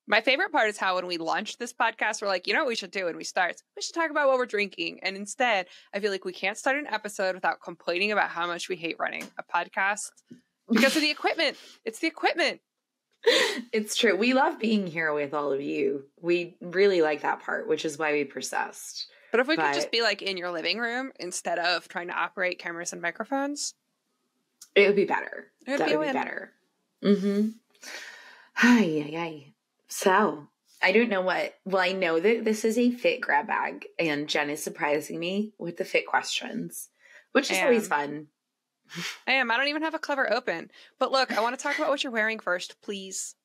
My favorite part is how when we launched this podcast, we're like, you know what we should do when we start? We should talk about what we're drinking. And instead, I feel like we can't start an episode without complaining about how much we hate running a podcast because of the equipment. It's the equipment. It's true. We love being here with all of you. We really like that part, which is why we persist. But if we could just be like in your living room instead of trying to operate cameras and microphones, it would be better. That would be better. Mm-hmm. Hi. So, I don't know what. Well, I know that this is a fit grab bag, and Jen is surprising me with the fit questions, which is always fun. I am. I don't even have a clever open. But look, I want to talk about what you're wearing first, please.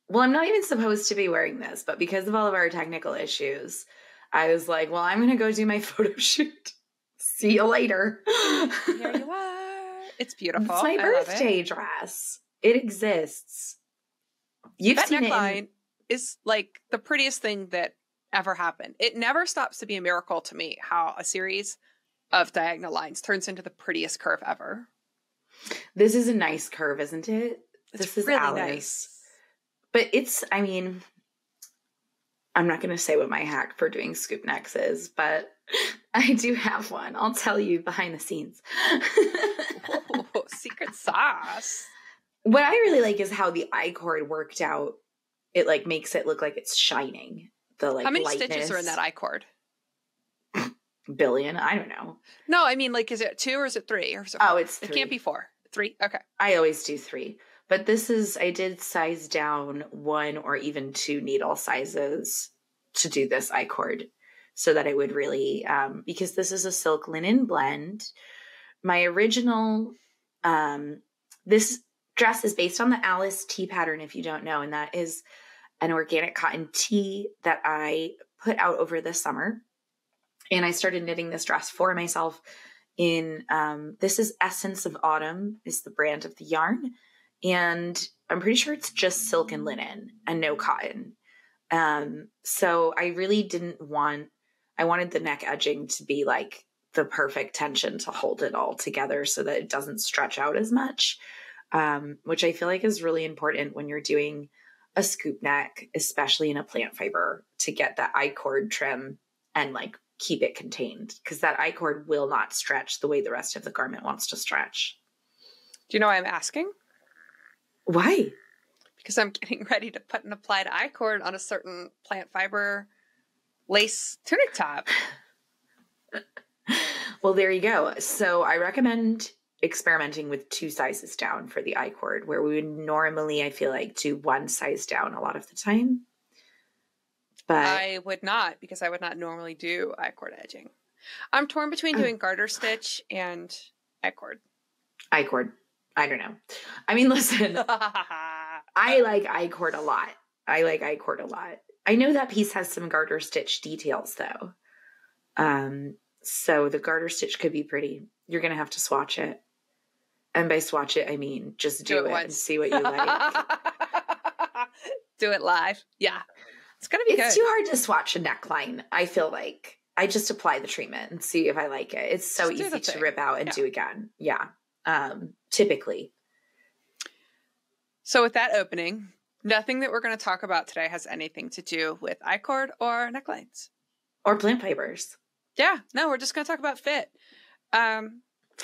Well, I'm not even supposed to be wearing this, but because of all of our technical issues, I was like, well, I'm going to go do my photo shoot. See you later. Here you are. It's beautiful. It's my birthday dress. It exists. You've that seen neckline is like the prettiest thing that ever happened. It never stops to be a miracle to me how a series of diagonal lines turns into the prettiest curve ever. This is a nice curve, isn't it? This is really Alice. Nice. But it's, I mean, I'm not going to say what my hack for doing scoop necks is, but I do have one. I'll tell you behind the scenes. Ooh, secret sauce. What I really like is how the I-cord worked out. It like makes it look like it's shining. The like how many lightness. stitches are in that I-cord? Billion? I don't know. No, I mean, like, is it 2 or is it 3? Or is it 4? Oh, it's 3. It can't be 4. 3? Okay. I always do 3. But this is, I did size down 1 or even 2 needle sizes to do this I-cord so that it would really, because this is a silk linen blend. My original, this dress is based on the Alice tee pattern, if you don't know, and that is an organic cotton tee that I put out over the summer. And I started knitting this dress for myself in, this is Essence of Autumn is the brand of the yarn. And I'm pretty sure it's just silk and linen and no cotton. So I really I wanted the neck edging to be like the perfect tension to hold it all together so that it doesn't stretch out as much, which I feel like is really important when you're doing a scoop neck, especially in a plant fiber, to get that I-cord trim and like keep it contained, because that I-cord will not stretch the way the rest of the garment wants to stretch. Do you know why I'm asking? Why? Because I'm getting ready to put an applied I-cord on a certain plant fiber lace tunic top. Well, there you go. So I recommend experimenting with 2 sizes down for the I-cord, where we would normally, I feel like, do 1 size down a lot of the time. But I would not, because I would not normally do I-cord edging. I'm torn between doing garter stitch and I-cord. I-cord. I don't know. I mean, listen, I like I-cord a lot. I know that piece has some garter stitch details, though. So the garter stitch could be pretty. You're going to have to swatch it. And by swatch it, I mean just do it and see what you like. Do it live. Yeah. It's going to be good. It's too hard to swatch a neckline. I feel like I just apply the treatment and see if I like it. It's so easy to rip out and do again. Yeah. Typically. So with that opening, nothing that we're going to talk about today has anything to do with I-cord or necklines. Or plant fibers. Yeah. No, we're just going to talk about fit. I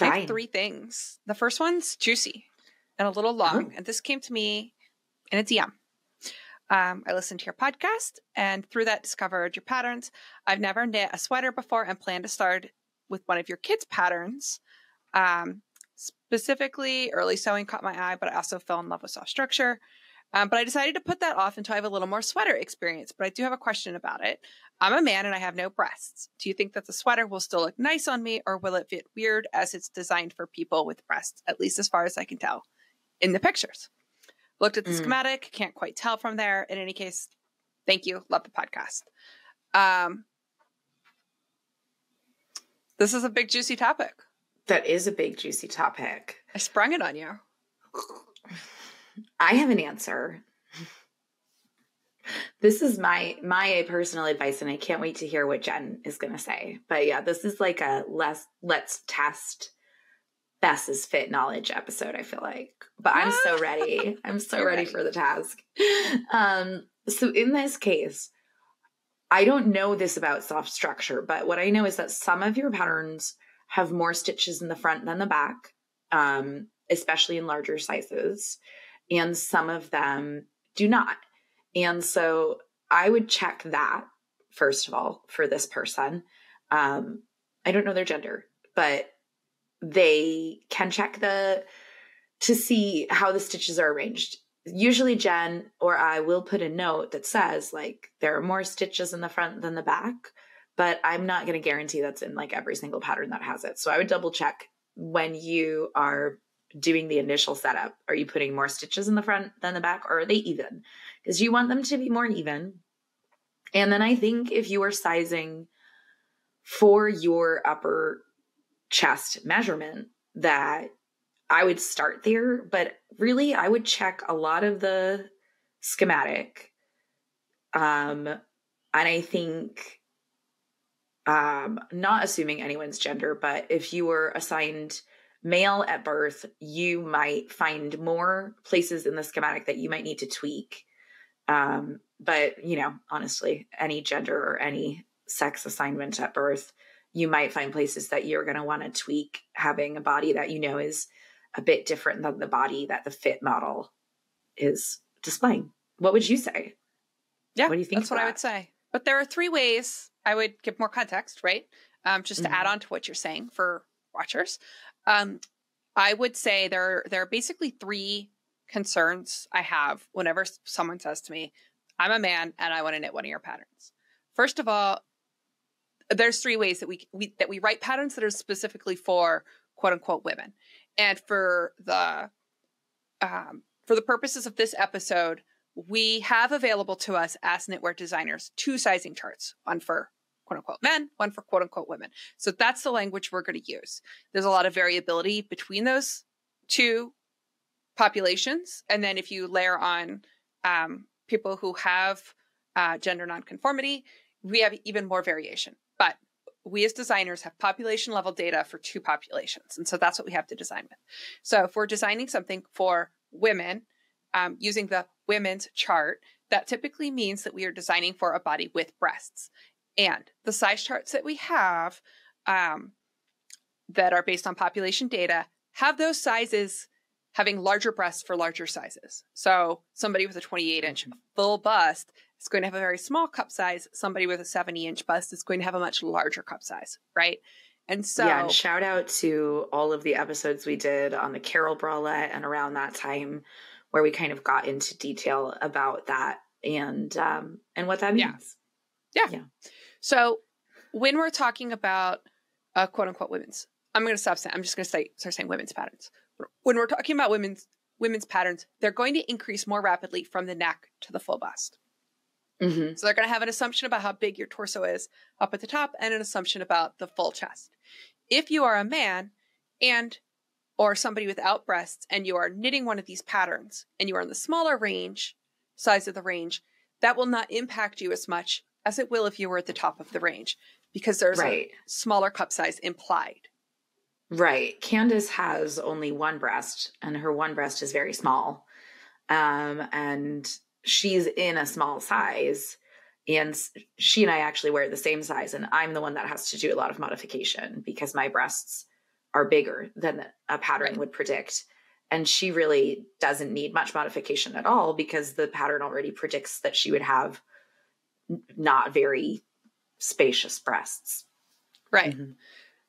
have 3 things. The first one's juicy and a little long. And this came to me in a DM. I listened to your podcast and through that discovered your patterns. I've never knit a sweater before and plan to start with one of your kids' patterns. Specifically, early sewing caught my eye, but I also fell in love with soft structure. But I decided to put that off until I have a little more sweater experience. But I do have a question about it. I'm a man and I have no breasts. Do you think that the sweater will still look nice on me, or will it fit weird as it's designed for people with breasts, at least as far as I can tell in the pictures? Looked at the schematic, can't quite tell from there. In any case, thank you. Love the podcast. This is a big, juicy topic. That is a big, juicy topic. I sprung it on you. I have an answer. This is my personal advice, and I can't wait to hear what Jen is going to say. But yeah, this is like a let's test Bess's fit knowledge episode, I feel like. But I'm so ready. I'm so ready for the task. So in this case, I don't know this about soft structure, but what I know is that some of your patterns have more stitches in the front than the back, especially in larger sizes, and some of them do not. And so I would check that, first of all, for this person. I don't know their gender, but they can check to see how the stitches are arranged. Usually Jen or I will put a note that says like there are more stitches in the front than the back, but I'm not going to guarantee that's in like every single pattern that has it. So I would double check when you are doing the initial setup. Are you putting more stitches in the front than the back, or are they even? Because you want them to be more even. And then I think if you are sizing for your upper chest measurement, that I would start there, but really I would check a lot of the schematic. And I think, not assuming anyone's gender, but if you were assigned male at birth, you might find more places in the schematic that you might need to tweak. But, you know, honestly, any gender or any sex assignment at birth, you might find places that you're going to want to tweak, having a body that you know is a bit different than the body that the fit model is displaying. What would you say? Yeah, what do you think? That's what I would say. But there are 3 ways I would give more context, right? Just to add on to what you're saying for watchers. I would say there are basically 3 concerns I have whenever someone says to me, I'm a man and I want to knit one of your patterns. First of all, there's 3 ways that we write patterns that are specifically for quote unquote women. And for the purposes of this episode, we have available to us as knitwear designers 2 sizing charts, one for quote unquote men, one for quote unquote women. So that's the language we're going to use. There's a lot of variability between those 2 populations. And then if you layer on people who have gender nonconformity, we have even more variation. But we as designers have population level data for 2 populations. And so that's what we have to design with. So if we're designing something for women, using the women's chart, that typically means that we are designing for a body with breasts. And the size charts that we have that are based on population data have those sizes having larger breasts for larger sizes. So somebody with a 28-inch full bust is going to have a very small cup size. Somebody with a 70-inch bust is going to have a much larger cup size, right? And so, yeah, and shout out to all of the episodes we did on the Carol bralette and around that time, where we kind of got into detail about that and what that means. Yeah. So when we're talking about quote unquote women's, I'm going to stop saying, I'm just going to start saying women's patterns. When we're talking about women's patterns, they're going to increase more rapidly from the neck to the full bust. Mm-hmm. So they're going to have an assumption about how big your torso is up at the top and an assumption about the full chest. If you are a man or somebody without breasts and you are knitting one of these patterns and you are in the smaller size of the range, that will not impact you as much as it will if you were at the top of the range, because there's a smaller cup size implied. Right. Candace has only one breast, and her one breast is very small. And she's in a small size, and she and I actually wear the same size, and I'm the one that has to do a lot of modification because my breasts are bigger than a pattern would predict. And she really doesn't need much modification at all because the pattern already predicts that she would have not very spacious breasts. Right. Mm-hmm.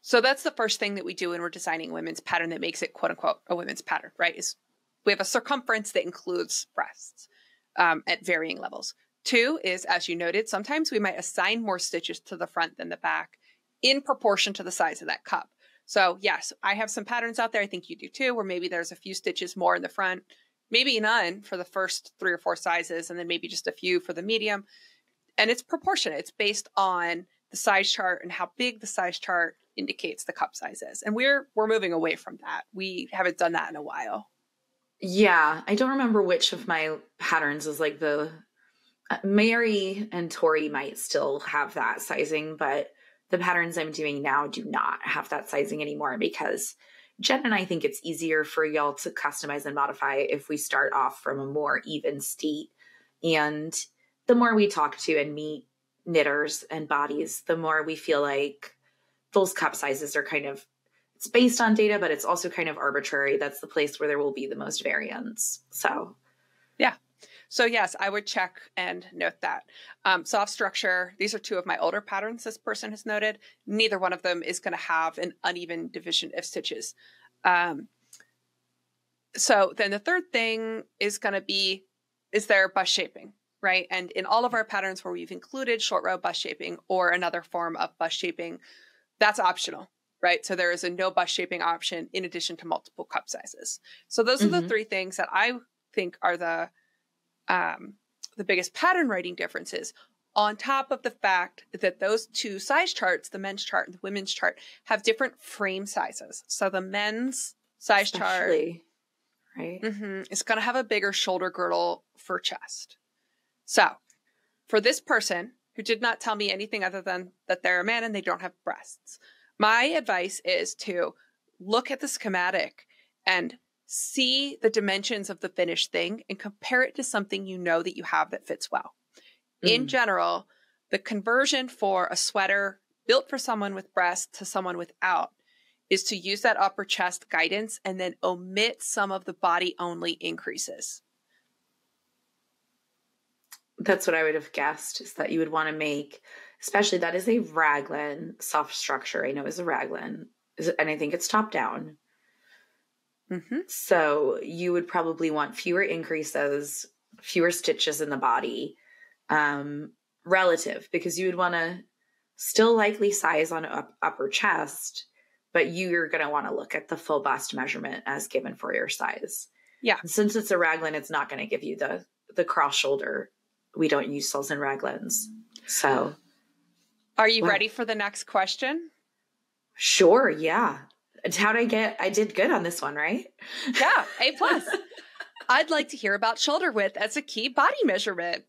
So that's the first thing that we do when we're designing a women's pattern that makes it quote unquote a women's pattern, right? Is we have a circumference that includes breasts at varying levels. 2 is, as you noted, sometimes we might assign more stitches to the front than the back in proportion to the size of that cup. So yes, I have some patterns out there, I think you do too, where maybe there's a few stitches more in the front, maybe none for the first 3 or 4 sizes, and then maybe just a few for the medium. And it's proportionate. It's based on the size chart and how big the size chart indicates the cup size is. And we're moving away from that. We haven't done that in a while. Yeah, I don't remember which of my patterns is like the Mary and Tori might still have that sizing, but the patterns I'm doing now do not have that sizing anymore because Jen and I think it's easier for y'all to customize and modify if we start off from a more even state. And the more we talk to and meet knitters and bodies, the more we feel like those cup sizes are kind of, it's based on data, but it's also kind of arbitrary. That's the place where there will be the most variance. So, yeah. So yes, I would check and note that. Soft structure, these are two of my older patterns this person has noted. Neither one of them is going to have an uneven division of stitches. So then the third thing is going to be, is there bust shaping, right? And in all of our patterns where we've included short row bust shaping or another form of bust shaping, that's optional, right? So there is a no bust shaping option in addition to multiple cup sizes. So those are the three things that I think are the biggest pattern writing differences, on top of the fact that those two size charts, the men's chart and the women's chart, have different frame sizes. So the men's size chart, right, is going to have a bigger shoulder girdle for chest. So for this person who did not tell me anything other than that they're a man and they don't have breasts, my advice is to look at the schematic and see the dimensions of the finished thing and compare it to something you know that you have that fits well. In general, the conversion for a sweater built for someone with breasts to someone without is to use that upper chest guidance and then omit some of the body only increases. That's what I would have guessed, is that you would want to make, especially that is a raglan soft structure. I know is a raglan, and I think it's top down. So you would probably want fewer increases, fewer stitches in the body, relative, because you would want to still likely size on upper chest, but you're going to want to look at the full bust measurement as given for your size. Yeah. And since it's a raglan, it's not going to give you the cross shoulder. We don't use soles and raglans. So. Are you ready for the next question? Sure. Yeah. I did good on this one, right? Yeah. A+. I'd like to hear about shoulder width as a key body measurement.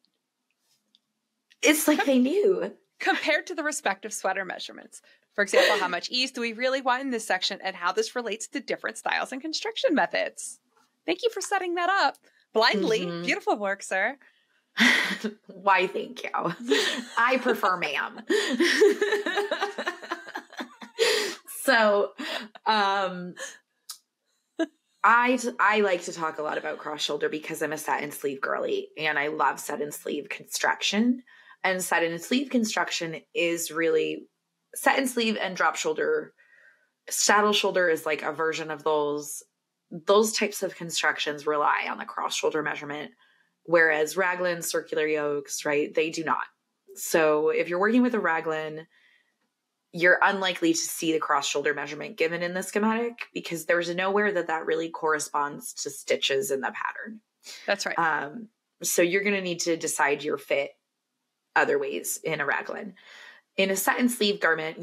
It's like they knew. Compared to the respective sweater measurements. For example, how much ease do we really want in this section and how this relates to different styles and construction methods? Thank you for setting that up. Blindly. Beautiful work, sir. Why, thank you. I prefer ma'am. So, I like to talk a lot about cross shoulder because I'm a satin sleeve girly and I love satin sleeve construction. And satin sleeve construction is really satin sleeve and drop shoulder. Saddle shoulder is like a version of those. Those types of constructions rely on the cross shoulder measurement, whereas raglan, circular yokes, right, they do not. So if you're working with a raglan, you're unlikely to see the cross shoulder measurement given in the schematic because there's nowhere that really corresponds to stitches in the pattern. That's right. So you're going to need to decide your fit other ways in a raglan. In a satin sleeve garment,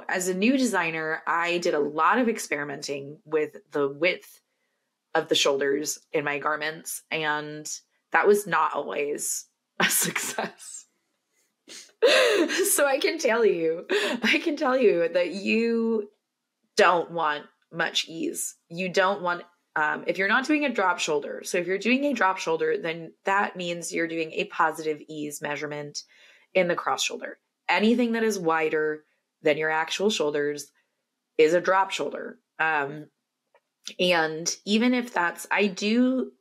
as a new designer, I did a lot of experimenting with the width of the shoulders in my garments, and that was not always a success. So I can tell you that you don't want much ease. You don't want, if you're not doing a drop shoulder. So if you're doing a drop shoulder, then that means you're doing a positive ease measurement in the cross shoulder. Anything that is wider than your actual shoulders is a drop shoulder. And even if I do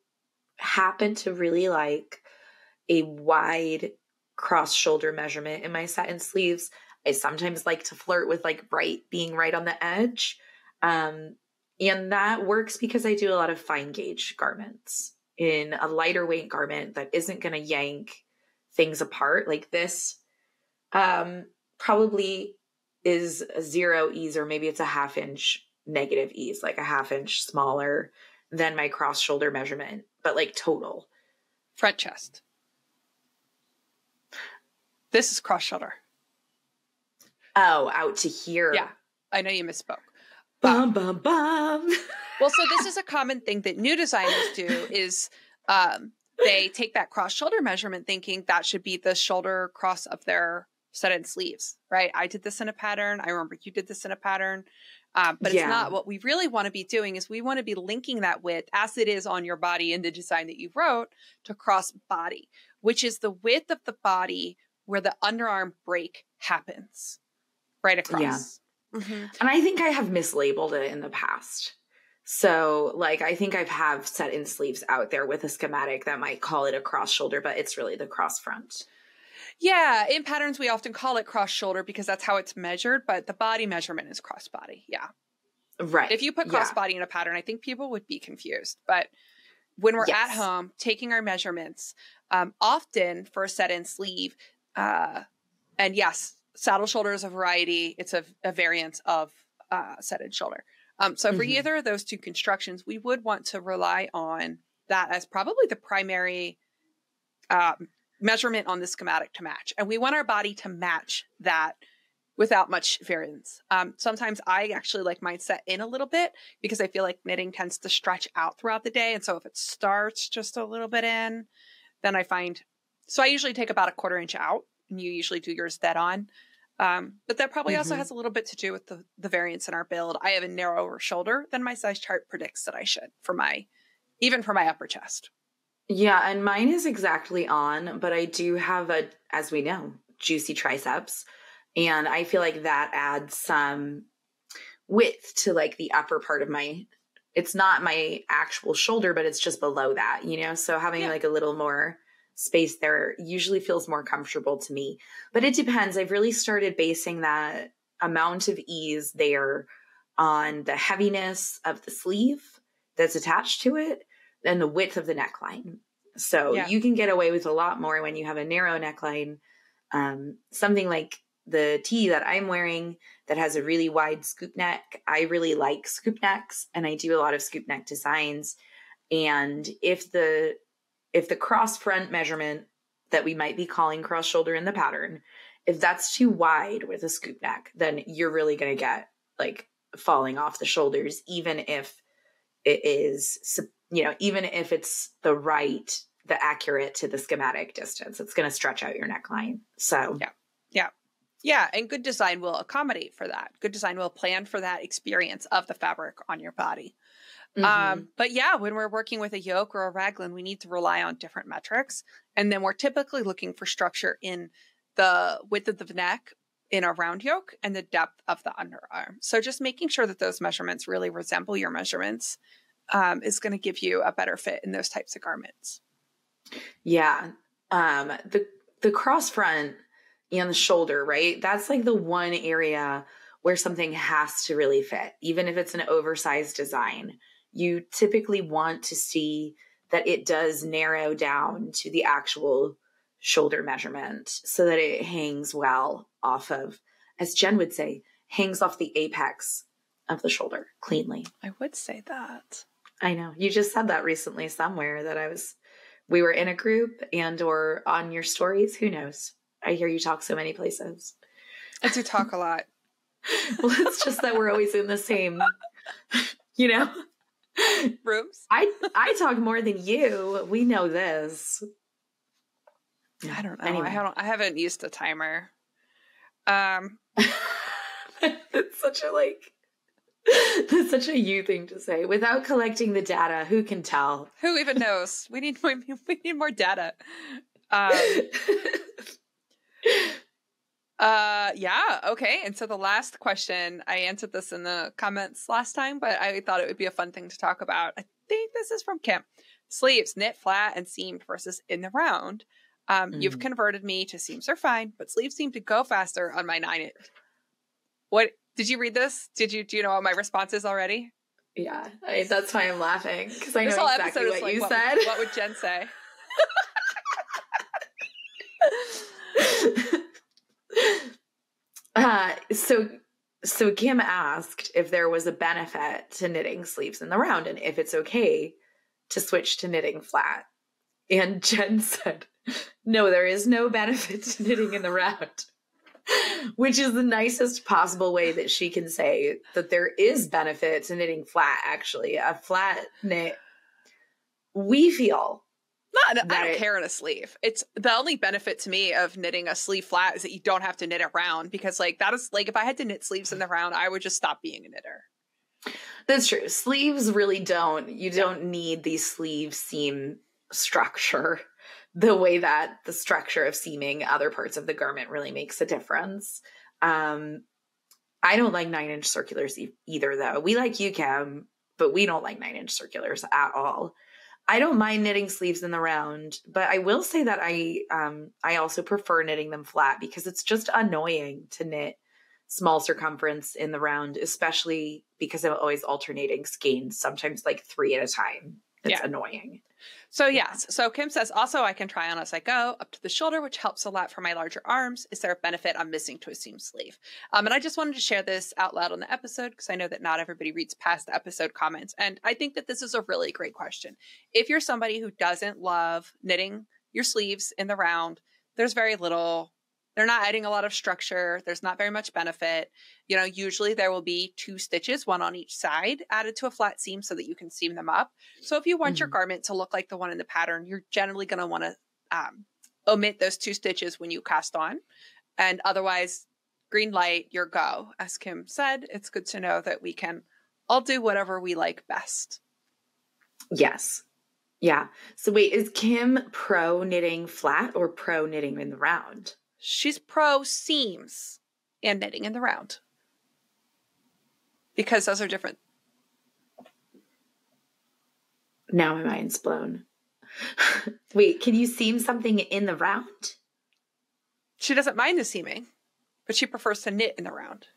happen to really like a wide cross shoulder measurement in my satin sleeves. I sometimes like to flirt with being right on the edge. And that works because I do a lot of fine gauge garments. In a lighter weight garment that isn't going to yank things apart, like this, probably is a 0 ease, or maybe it's a 1/2 inch negative ease, like a 1/2 inch smaller than my cross shoulder measurement, but total. Front chest. This is cross shoulder. Oh, out to here. Yeah, I know you misspoke. Bum, bum, bum. Well, so this is a common thing that new designers do is they take that cross shoulder measurement thinking that should be the shoulder cross of their satin sleeves, right? I did this in a pattern. I remember you did this in a pattern. But it's not what we really want to be doing. Is we want to be linking that width as it is on your body in the design that you wrote to cross body, which is the width of the body where the underarm break happens right across. Yeah. Mm-hmm. And I think I have mislabeled it in the past. So like, I think I have set in sleeves out there with a schematic that might call it a cross shoulder, but it's really the cross front. Yeah. In patterns, we often call it cross shoulder because that's how it's measured, but the body measurement is cross body. Yeah. Right. If you put cross body in a pattern, I think people would be confused. But when we're at home taking our measurements, often for a set in sleeve, and yes, saddle shoulder is a variety. It's a variant of set in shoulder. So for either of those two constructions, we would want to rely on that as probably the primary measurement on the schematic to match. And we want our body to match that without much variance. Sometimes I actually like mine set in a little bit because I feel like knitting tends to stretch out throughout the day. And so if it starts just a little bit in, then I find, so I usually take about a 1/4 inch out, and you usually do yours dead on. But that probably also has a little bit to do with the variance in our build. I have a narrower shoulder than my size chart predicts that I should even for my upper chest. Yeah. And mine is exactly on, but I do have as we know, juicy triceps. And I feel like that adds some width to like the upper part of it's not my actual shoulder, but it's just below that, so having like a little more space there usually feels more comfortable to me. But it depends. I've really started basing that amount of ease there on the heaviness of the sleeve that's attached to it and the width of the neckline. So you can get away with a lot more when you have a narrow neckline. Something like the tee that I'm wearing that has a really wide scoop neck. I really like scoop necks, and I do a lot of scoop neck designs. And if the cross front measurement that we might be calling cross shoulder in the pattern, if that's too wide with a scoop neck, then you're really going to get like falling off the shoulders, even if it is, even if it's the accurate to the schematic distance, it's going to stretch out your neckline. So yeah. And good design will accommodate for that. Good design will plan for that experience of the fabric on your body. But yeah, when we're working with a yoke or a raglan, we need to rely on different metrics. And then we're typically looking for structure in the width of the neck in a round yoke and the depth of the underarm. So just making sure that those measurements really resemble your measurements is going to give you a better fit in those types of garments. Yeah. The cross front and the shoulder, right? That's like the one area where something has to really fit, even if it's an oversized design. You typically want to see that it does narrow down to the actual shoulder measurement so that it hangs well off of, as Jen would say, hangs off the apex of the shoulder cleanly. I would say that. I know. You just said that recently somewhere that we were in a group or on your stories. Who knows? I hear you talk so many places. I do talk a lot. Well, it's just that we're always in the same, rooms. I talk more than you. We know this. I don't know. Anyway. I haven't used a timer. It's such a you thing to say. Without collecting the data, who can tell? Who even knows? We need more data. Yeah. Okay. And so the last question, I answered this in the comments last time, but I thought it would be a fun thing to talk about. I think this is from Kim. Sleeves, knit flat and seamed versus in the round. You've converted me to seams are fine, but sleeves seem to go faster on my 9-inch. What did you read this? Do you know what my response is already? Yeah, that's why I'm laughing because I know exactly what you said. What would Jen say? So Kim asked if there was a benefit to knitting sleeves in the round and if it's okay to switch to knitting flat. And Jen said, no, there is no benefit to knitting in the round, which is the nicest possible way that she can say that there is benefit to knitting flat, actually. A flat knit, we feel, No, I don't care in a sleeve. It's the only benefit to me of knitting a sleeve flat is that you don't have to knit it round, because like that is like if I had to knit sleeves in the round, I would just stop being a knitter. That's true. Sleeves really you don't need the sleeve seam structure the way that the structure of seaming other parts of the garment really makes a difference. I don't like 9-inch circulars either, though. We like UCAM, but we don't like 9-inch circulars at all. I don't mind knitting sleeves in the round, but I will say that I also prefer knitting them flat because it's just annoying to knit small circumference in the round, especially because I'm always alternating skeins, sometimes like 3 at a time. It's annoying. So yes. So Kim says, also I can try on as I go up to the shoulder, which helps a lot for my larger arms. Is there a benefit I'm missing to a seam sleeve? And I just wanted to share this out loud on the episode because I know that not everybody reads past the episode comments. And I think that this is a really great question. If you're somebody who doesn't love knitting your sleeves in the round, there's very little. They're not adding a lot of structure. There's not very much benefit. You know, usually there will be 2 stitches, 1 on each side, added to a flat seam so that you can seam them up. So if you want your garment to look like the one in the pattern, you're generally going to want to omit those 2 stitches when you cast on. And otherwise, green light, your go. As Kim said, it's good to know that we can all do whatever we like best. Yes. Yeah. So wait, is Kim pro knitting flat or pro knitting in the round? She's pro seams and knitting in the round. Because those are different. Now my mind's blown. Wait, can you seam something in the round? She doesn't mind the seaming, but she prefers to knit in the round.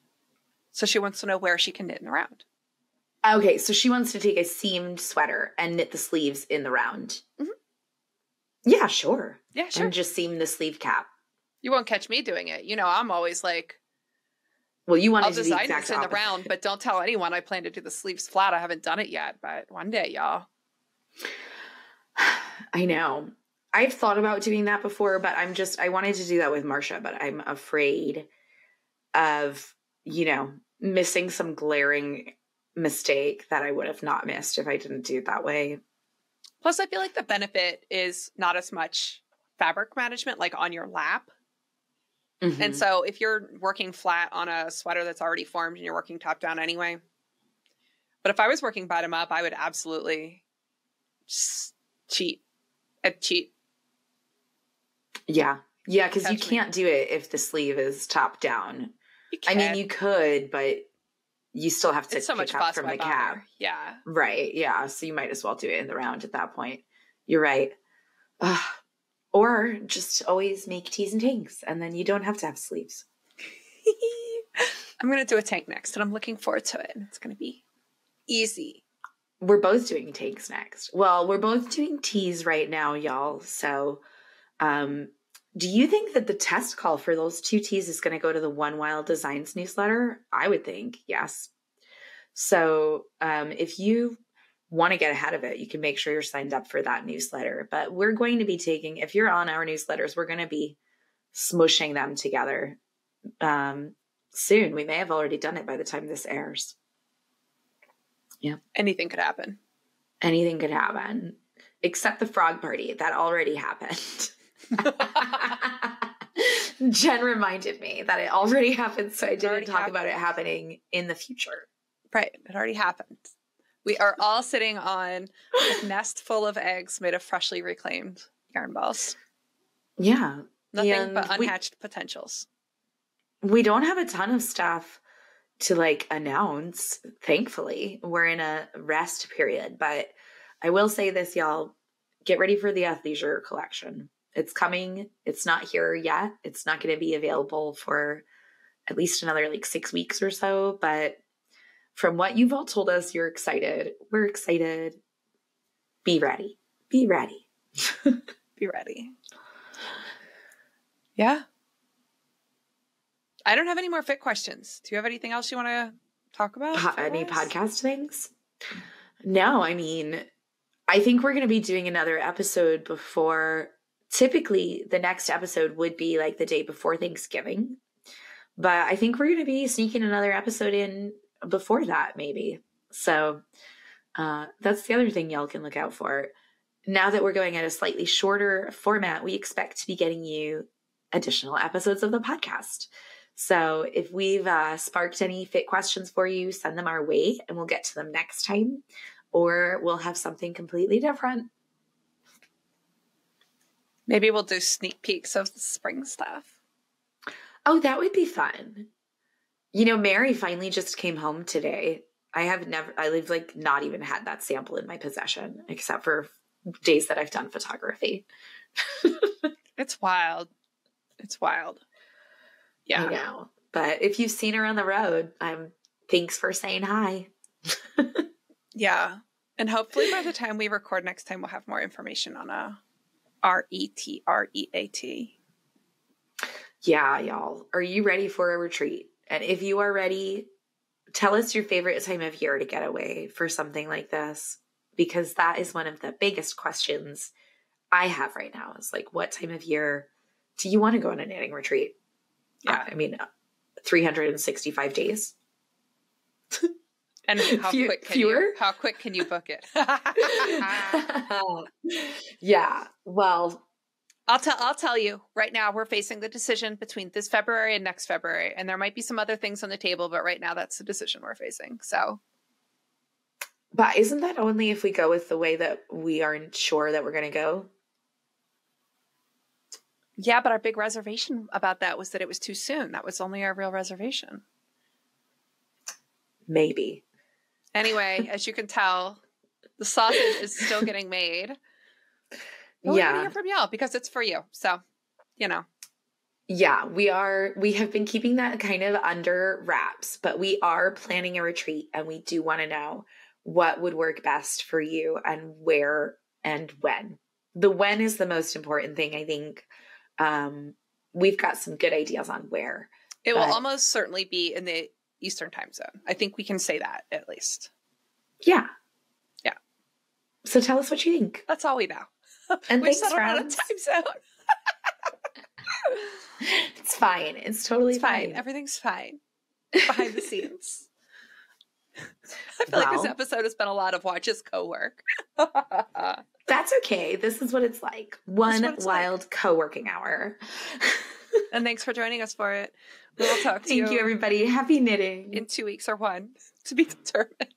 So she wants to know where she can knit in the round. Okay, so she wants to take a seamed sweater and knit the sleeves in the round. Mm-hmm. Yeah, sure. Yeah, sure. And just seam the sleeve cap. You won't catch me doing it. You know, I'm always like, well, you want to do the exact opposite in the round, but don't tell anyone I plan to do the sleeves flat. I haven't done it yet, but one day, y'all. I know. I've thought about doing that before, but I wanted to do that with Marcia, but I'm afraid of, you know, missing some glaring mistake that I would have not missed if I didn't do it that way. Plus, I feel like the benefit is not as much fabric management, like on your lap. Mm-hmm. And so if you're working flat on a sweater that's already formed and you're working top down anyway. But if I was working bottom up, I would absolutely cheat. I'd cheat. Yeah. Yeah, because you can't do it if the sleeve is top down. I mean, you could, but you still have to pick up from the cap. Yeah. Right. Yeah. So you might as well do it in the round at that point. You're right. Or just always make tees and tanks, and then you don't have to have sleeves. I'm going to do a tank next, and I'm looking forward to it. And it's going to be easy. We're both doing tanks next. Well, we're both doing tees right now, y'all. So do you think that the test call for those 2 tees is going to go to the One Wild Designs newsletter? I would think yes. So if you want to get ahead of it, you can make sure you're signed up for that newsletter. But we're going to be if you're on our newsletters, we're going to be smushing them together soon. We may have already done it by the time this airs. Yeah. Anything could happen. Anything could happen. Except the frog party. That already happened. Jen reminded me that it already happened, so I didn't talk about it happening in the future. Right. It already happened. We are all sitting on a nest full of eggs made of freshly reclaimed yarn balls. Yeah. Nothing but unhatched potentials. We don't have a ton of stuff to announce, thankfully. We're in a rest period, but I will say this, y'all, get ready for the athleisure collection. It's coming. It's not here yet. It's not going to be available for at least another 6 weeks or so, but from what you've all told us, you're excited. We're excited. Be ready. Be ready. Be ready. Yeah. I don't have any more fit questions. Do you have anything else you want to talk about? Any podcast things? No, I mean, I think we're going to be doing another episode before. Typically, the next episode would be the day before Thanksgiving. But I think we're going to be sneaking another episode in before that, maybe. So that's the other thing y'all can look out for. now that we're going at a slightly shorter format, we expect to be getting you additional episodes of the podcast. So if we've sparked any fit questions for you, send them our way and we'll get to them next time, or we'll have something completely different. Maybe we'll do sneak peeks of the spring stuff. Oh, that would be fun. You know, Mary finally just came home today. I've like not even had that sample in my possession, except for days that I've done photography. It's wild. It's wild. Yeah. I know. But if you've seen her on the road, thanks for saying hi. Yeah. And hopefully by the time we record next time, we'll have more information on a RET. Yeah, y'all. Are you ready for a retreat? And if you are ready, tell us your favorite time of year to get away for something like this, because that is one of the biggest questions I have right now is like, what time of year do you want to go on a knitting retreat? Yeah. 365 days. And how quick can you book it? Yeah. Well, I'll tell you right now, we're facing the decision between this February and next February, and there might be some other things on the table, but right now that's the decision we're facing. So, but isn't that only if we go with the way that we aren't sure that we're going to go? Yeah, but our big reservation about that was that it was too soon. That was only our real reservation. Maybe. Anyway, as you can tell, the sausage is still getting made. But we're going to hear from y'all because it's for you. So, you know. Yeah, we have been keeping that kind of under wraps, but we are planning a retreat and we do want to know what would work best for you and where and when. The when is the most important thing, I think. We've got some good ideas on where. It will almost certainly be in the Eastern time zone. I think we can say that at least. Yeah. Yeah. So tell us what you think. That's all we know. And we've thanks, friends. Time zone. It's fine. It's totally fine. Everything's fine behind the scenes. I feel like this episode has been a lot of watch as co-work. That's okay. This is what it's like. One wild co-working hour. And thanks for joining us for it. We will talk to you. Thank you, everybody. Happy knitting. In 2 weeks or one, to be determined.